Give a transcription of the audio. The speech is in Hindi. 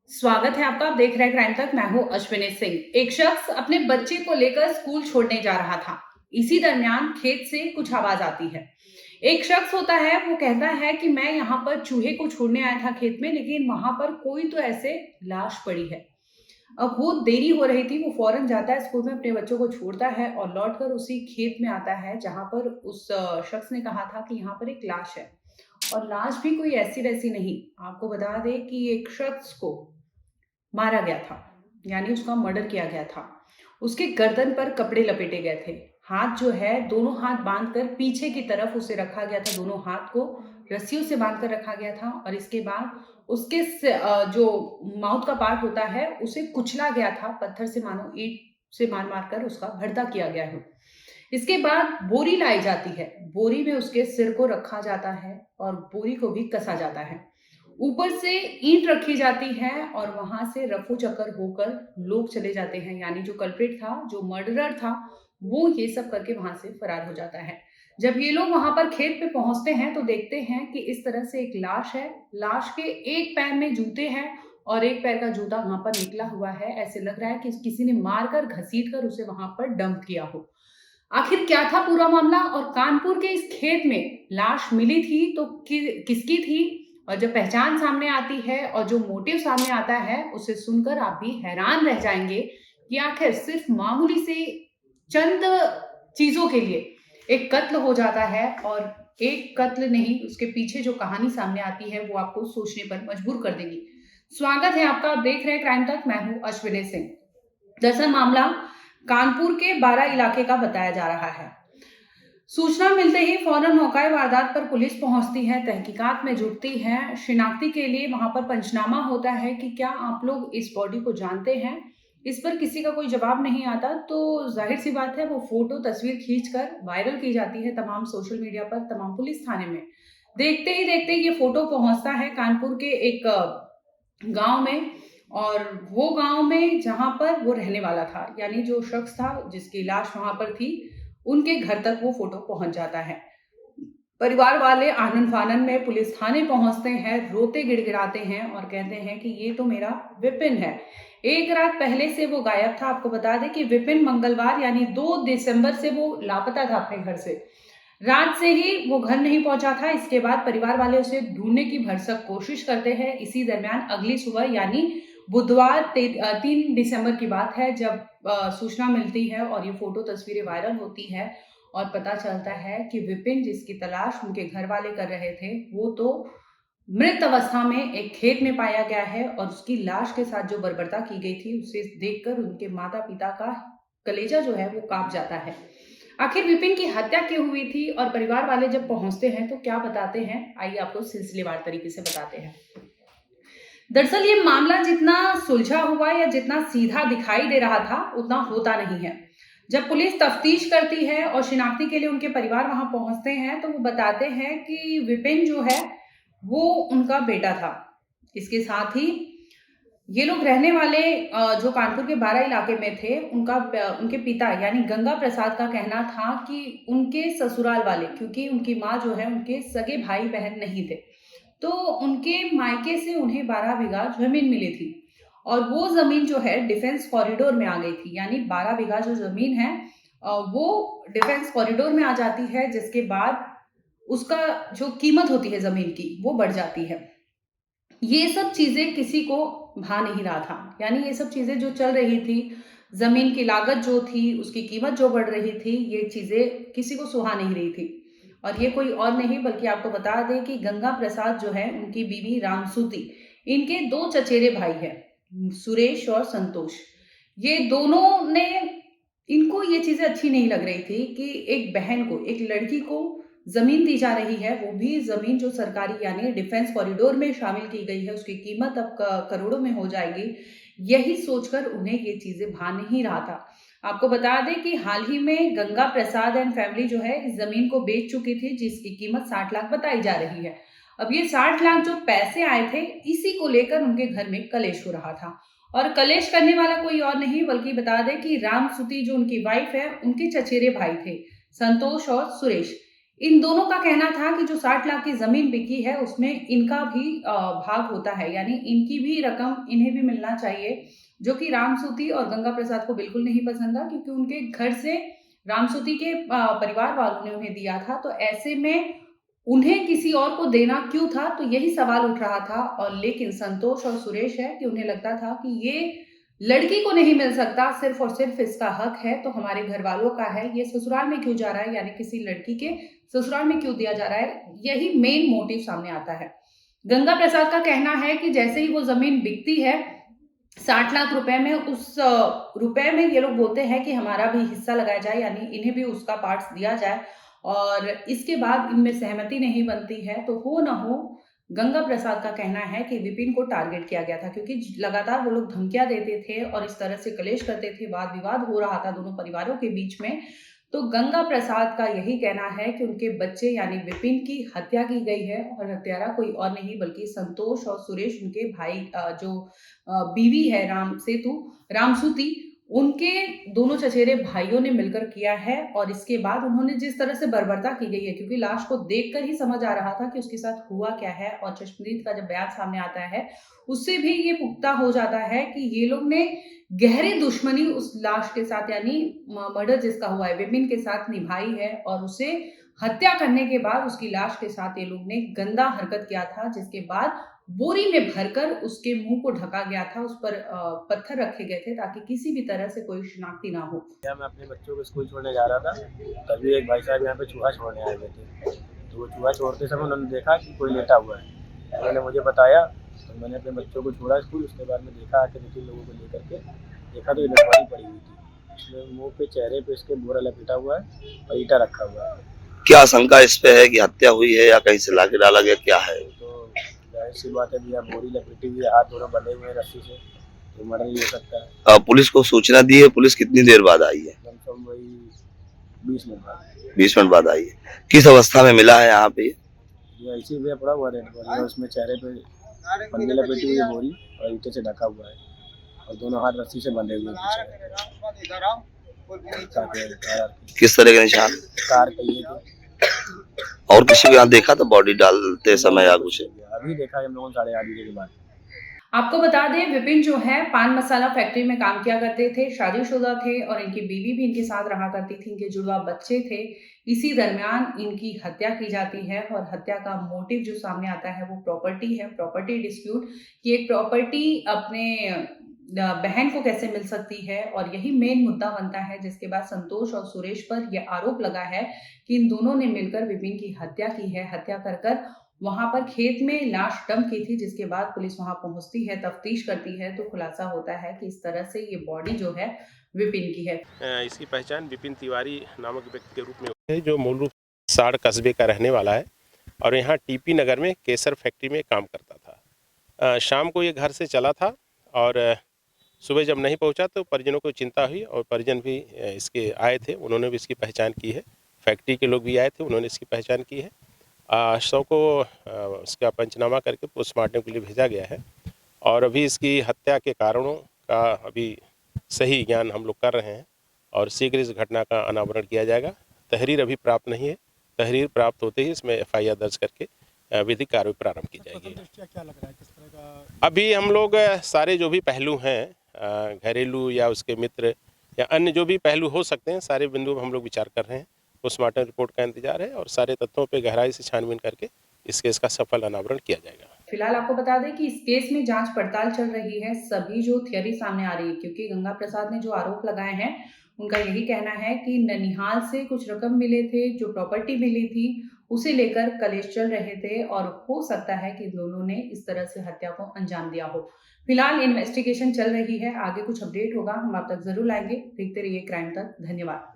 स्वागत है आपका। आप देख रहे हैं क्राइम तक। मैं हूं अश्विनी सिंह। एक शख्स अपने बच्चे को लेकर स्कूल छोड़ने जा रहा था। इसी दरमियान खेत से कुछ आवाज आती है। एक शख्स होता है, वो कहता है कि मैं यहाँ पर चूहे को छोड़ने आया था खेत में, लेकिन वहां पर कोई तो ऐसे लाश पड़ी है। अब वो देरी हो रही थी, वो फौरन जाता है स्कूल में, अपने बच्चों को छोड़ता है और लौटकर उसी खेत में आता है जहां पर उस शख्स ने कहा था कि यहाँ पर एक लाश है। और लाश भी कोई ऐसी वैसी नहीं। आपको बता दें कि एक शख्स को मारा गया था, यानी उसका मर्डर किया गया था। उसके गर्दन पर कपड़े लपेटे गए थे। हाथ जो है, दोनों हाथ बांधकर पीछे की तरफ उसे रखा गया था। दोनों हाथ को रस्सियों से बांधकर रखा गया था और इसके बाद उसके जो माउथ का पार्ट होता है उसे कुचला गया था पत्थर से, मानो ईंट से मार मार कर उसका भर्ता किया गया है। इसके बाद बोरी लाई जाती है। बोरी में उसके सिर को रखा जाता है और बोरी को भी कसा जाता है। ऊपर से ईंट रखी जाती है और वहां से रफू चक्कर होकर लोग चले जाते हैं, यानी जो कल्प्रिट था, जो मर्डरर था, वो ये सब करके वहां से फरार हो जाता है। जब ये लोग वहां पर खेत पे पहुंचते हैं तो देखते हैं कि इस तरह से एक लाश है। लाश के एक पैर में जूते हैं और एक पैर का जूता वहां पर निकला हुआ है। ऐसे लग रहा है कि किसी ने मारकर घसीट कर उसे वहां पर डंप किया हो। आखिर क्या था पूरा मामला और कानपुर के इस खेत में लाश मिली थी तो किसकी थी, और जब पहचान सामने आती है और जो मोटिव सामने आता है उसे सुनकर आप भी हैरान रह जाएंगे कि आखिर सिर्फ मामूली से चंद चीजों के लिए एक कत्ल हो जाता है। और एक कत्ल नहीं, उसके पीछे जो कहानी सामने आती है वो आपको सोचने पर मजबूर कर देगी। स्वागत है आपका। आप देख रहे हैं क्राइम तक। मैं हूं अश्विनी सिंह। दरअसल मामला कानपुर के बारा इलाके का बताया जा रहा है। सूचना मिलते ही फौरन मौका वारदात पर पुलिस पहुंचती है, तहकीकात में जुटती है। शिनाख्ती के लिए वहां पर पंचनामा होता है कि क्या आप लोग इस बॉडी को जानते हैं। इस पर किसी का कोई जवाब नहीं आता तो जाहिर सी बात है वो फोटो तस्वीर खींचकर वायरल की जाती है तमाम सोशल मीडिया पर, तमाम पुलिस थाने में। देखते ही देखते ये फोटो पहुंचता है कानपुर के एक गांव में, और वो गांव में जहां पर वो रहने वाला था, यानी जो शख्स था जिसकी लाश वहां पर थी, उनके घर तक वो फोटो पहुंच जाता है। परिवार वाले आनन फानन में पुलिस थाने पहुंचते हैं, रोते गिड़गिड़ाते हैं और कहते हैं कि ये तो मेरा विपिन है। एक रात पहले से वो गायब था। आपको बता दें कि विपिन मंगलवार यानी 2 दिसंबर से वो लापता था अपने घर से। रात से ही वो घर नहीं पहुंचा था। इसके बाद परिवार वाले उसे ढूंढने की भरसक कोशिश करते हैं। इसी दरमियान अगली सुबह यानी बुधवार 3 दिसंबर की बात है, जब सूचना मिलती है और ये फोटो तस्वीरें वायरल होती है और पता चलता है कि विपिन, जिसकी तलाश उनके घर वाले कर रहे थे, वो तो मृत अवस्था में एक खेत में पाया गया है। और उसकी लाश के साथ जो बर्बरता की गई थी उसे देखकर उनके माता पिता का कलेजा जो है वो कांप जाता है। आखिर विपिन की हत्या क्यों हुई थी और परिवार वाले जब पहुंचते हैं तो क्या बताते हैं, आइए आपको सिलसिलेवार तरीके से बताते हैं। दरअसल ये मामला जितना सुलझा हुआ या जितना सीधा दिखाई दे रहा था उतना होता नहीं है। जब पुलिस तफ्तीश करती है और शिनाख्ती के लिए उनके परिवार वहां पहुंचते हैं तो वो बताते हैं कि विपिन जो है वो उनका बेटा था। इसके साथ ही ये लोग रहने वाले जो कानपुर के बारा इलाके में थे, उनके पिता यानी गंगा प्रसाद का कहना था कि उनके ससुराल वाले, क्योंकि उनकी माँ जो है उनके सगे भाई बहन नहीं थे, तो उनके मायके से उन्हें 12 बीघा जमीन मिली थी। और वो जमीन जो है डिफेंस कॉरिडोर में आ गई थी, यानी 12 बीघा जो जमीन है वो डिफेंस कॉरिडोर में आ जाती है, जिसके बाद उसका जो कीमत होती है जमीन की वो बढ़ जाती है। ये सब चीजें किसी को भा नहीं रहा था, यानी ये सब चीजें जो चल रही थी, जमीन की लागत जो थी, उसकी कीमत जो बढ़ रही थी, ये चीजें किसी को सुहा नहीं रही थी। और ये कोई और नहीं बल्कि आपको बता दें कि गंगा प्रसाद जो है उनकी बीवी रामसूती, इनके 2 चचेरे भाई हैं, सुरेश और संतोष। ये दोनों ने, इनको ये चीजें अच्छी नहीं लग रही थी कि एक बहन को, एक लड़की को जमीन दी जा रही है, वो भी जमीन जो सरकारी यानी डिफेंस कॉरिडोर में शामिल की गई है, उसकी कीमत अब करोड़ों में हो जाएगी। यही सोचकर उन्हें ये चीजें भा नहीं रहा था। आपको बता दें कि हाल ही में गंगा प्रसाद एंड फैमिली जो है इस जमीन को बेच चुकी थी, जिसकी कीमत 60 लाख बताई जा रही है। अब ये 60 लाख जो पैसे आए थे, इसी को लेकर उनके घर में कलेश हो रहा था। और कलेश करने वाला कोई और नहीं बल्कि बता दें कि राम सुती जो उनकी वाइफ है, उनके चचेरे भाई थे, संतोष और सुरेश। इन दोनों का कहना था कि जो 60 लाख की ज़मीन बिकी है, उसमें इनका भी भाग होता है, यानी इनकी भी रकम इन्हें भी मिलना चाहिए, जो कि रामसूती और गंगा प्रसाद को बिल्कुल नहीं पसंद था क्योंकि उनके घर से रामसूती के परिवार वालों ने उन्हें दिया था, तो ऐसे में उन्हें किसी और को देना क्यों था? तो यही सवाल उठ रहा था और लेकिन संतोष और सुरेश है कि उन्हें लगता था कि ये लड़की को नहीं मिल सकता, सिर्फ़ और सिर्फ़ इसका हक है, तो हमारे घरवालों का है, ये ससुराल में क्यों जा रहा है, यानी किसी लड़की के ससुराल में क्यों दिया जा रहा है, यही मेन मोटिव सामने आता है। गंगा प्रसाद का कहना है कि जैसे ही वो ज़मीन बिकती है, 60 लाख रुपए में उस रुपए में ये लोग बोलते हैं कि हमारा भी हिस्सा लगाया जाए, यानी इन्हें भी उसका पार्ट्स दिया जाए और इसके बाद इनमें सहमति नहीं बनती है, तो हो ना हो, गंगा प्रसाद का कहना है कि विपिन को टारगेट किया गया था क्योंकि लगातार वो लोग धमकियाँ देते थे और इस तरह से क्लेश करते थे, वाद-विवाद हो रहा था दोनों परिवारों के बीच में। तो गंगा प्रसाद का यही कहना है कि उनके बच्चे यानी विपिन की हत्या की गई है और हत्यारा कोई और नहीं बल्कि संतोष और सुरेश उनके भाई जो बीवी है रामसूती, उनके दोनों चचेरे भाइयों ने मिलकर किया है और इसके बाद उन्होंने जिस तरह से बर्बरता की गई है क्योंकि लाश को देखकर ही समझ आ रहा था कि उसके साथ हुआ क्या है और चश्मदीद का जब बयान सामने आता है, उससे भी ये पुख्ता हो जाता है कि ये लोग ने गहरी दुश्मनी उस लाश के साथ यानी मर्डर जिसका हुआ है विपिन के साथ निभाई है और उसे हत्या करने के बाद उसकी लाश के साथ ये लोग ने गंदा हरकत किया था जिसके बाद बोरी में भरकर उसके मुंह को ढका गया था उस पर पत्थर रखे गए थे ताकि किसी भी तरह से कोई शिनाख्ती ना हो। मैं अपने बच्चों को स्कूल छोड़ने जा रहा था, तभी एक भाई साहब यहाँ पे चूहा छोड़ने आए हुए थे। तो वो चूहा छोड़ते समय उन्होंने देखा कि कोई लेटा हुआ है। उन्होंने मुझे बताया, तो मैंने अपने बच्चों को छोड़ा स्कूल। उसके बाद में देखा आके 2-3 लोगों को लेकर के, देखा तो ये लटवारी पड़ी हुई थी। उसमें मुँह पे, चेहरे पे इसके बोरा लपेटा हुआ है और ईंटा रखा हुआ है। क्या आशंका इस पे है कि हत्या हुई है या कहीं से लाके डाला गया, क्या है? तो ज़ाहिर-सी बात है भैया, बोरी लपेटी हुई है, हाथ दोनों बंधे हुए हैं रस्सी से, तो मर्डर ही हो सकता है। पुलिस को सूचना दी है? पुलिस कितनी देर बाद आई है? कम से कम वही 20 मिनट बाद। 20 मिनट बाद आई है। किस अवस्था में मिला है यहाँ पे? ये ऐसे ही भैया पड़ा हुआ रेड बोरी है, उसमें चेहरे पे पन्नी लपेटी हुई है बोरी और ईंटे से ढका हुआ है और दोनों हाथ रस्सी से बंधे हुए हैं पीछे। किस तरह के निशान? कार पहिए के। और किसी को यहाँ देखा था बॉडी डालते समय या कुछ? अभी देखा हम लोगों ने 8:30 बजे के बाद। आपको बता दें विपिन जो है पान मसाला फैक्ट्री में काम किया करते थे, शादीशुदा थे और इनकी बीवी भी इनके साथ रहा करती थी, इनके जुड़वा बच्चे थे। इसी दरमियान इनकी हत्या की जाती है और हत्या का मोटिव जो सामने आता है वो प्रॉपर्टी है, प्रॉपर्टी डिस्प्यूट कि एक प्रॉपर्टी अपने बहन को कैसे मिल सकती है और यही मेन मुद्दा बनता है जिसके बाद संतोष और सुरेश पर यह आरोप लगा है कि इन दोनों ने मिलकर विपिन की हत्या की है, हत्या कर वहां पर खेत में लाश डंप की थी जिसके बाद पुलिस वहां पहुंचती है, तफ्तीश करती है तो खुलासा होता है कि इस तरह से ये बॉडी जो है विपिन की है। इसकी पहचान विपिन तिवारी नामक व्यक्ति के रूप में है, जो मूल रूप से साड़ कस्बे का रहने वाला है और यहाँ टीपी नगर में केसर फैक्ट्री में काम करता था। शाम को ये घर से चला था और सुबह जब नहीं पहुँचा तो परिजनों को चिंता हुई और परिजन भी इसके आए थे, उन्होंने भी इसकी पहचान की है। फैक्ट्री के लोग भी आए थे, उन्होंने इसकी पहचान की है। शव को उसका पंचनामा करके पोस्टमार्टम के लिए भेजा गया है और अभी इसकी हत्या के कारणों का अभी सही ज्ञान हम लोग कर रहे हैं और शीघ्र इस घटना का अनावरण किया जाएगा। तहरीर अभी प्राप्त नहीं है, तहरीर प्राप्त होते ही इसमें FIR दर्ज करके विधिक कार्रवाई प्रारंभ की जाएगी। क्या लग रहा है, किस तरह का? अभी हम लोग सारे जो भी पहलू हैं, घरेलू या उसके मित्र या अन्य जो भी पहलू हो सकते हैं, सारे बिंदु हम लोग विचार कर रहे हैं। पोस्टमार्टम रिपोर्ट का इंतजार है और सारे तथ्यों पे गहराई से छानबीन करके इस केस का सफल अनावरण किया जाएगा। फिलहाल आपको बता दें कि इस केस में जांच पड़ताल चल रही है, सभी जो थियरी सामने आ रही है क्योंकि गंगा प्रसाद ने जो आरोप लगाए हैं उनका यही कहना है कि ननिहाल से कुछ रकम मिले थे, जो प्रॉपर्टी मिली थी उसे लेकर कलेश चल रहे थे और हो सकता है कि दोनों ने इस तरह से हत्या को अंजाम दिया हो। फिलहाल इन्वेस्टिगेशन चल रही है, आगे कुछ अपडेट होगा हम आप तक जरूर लाएंगे। देखते रहिए क्राइम तक। धन्यवाद।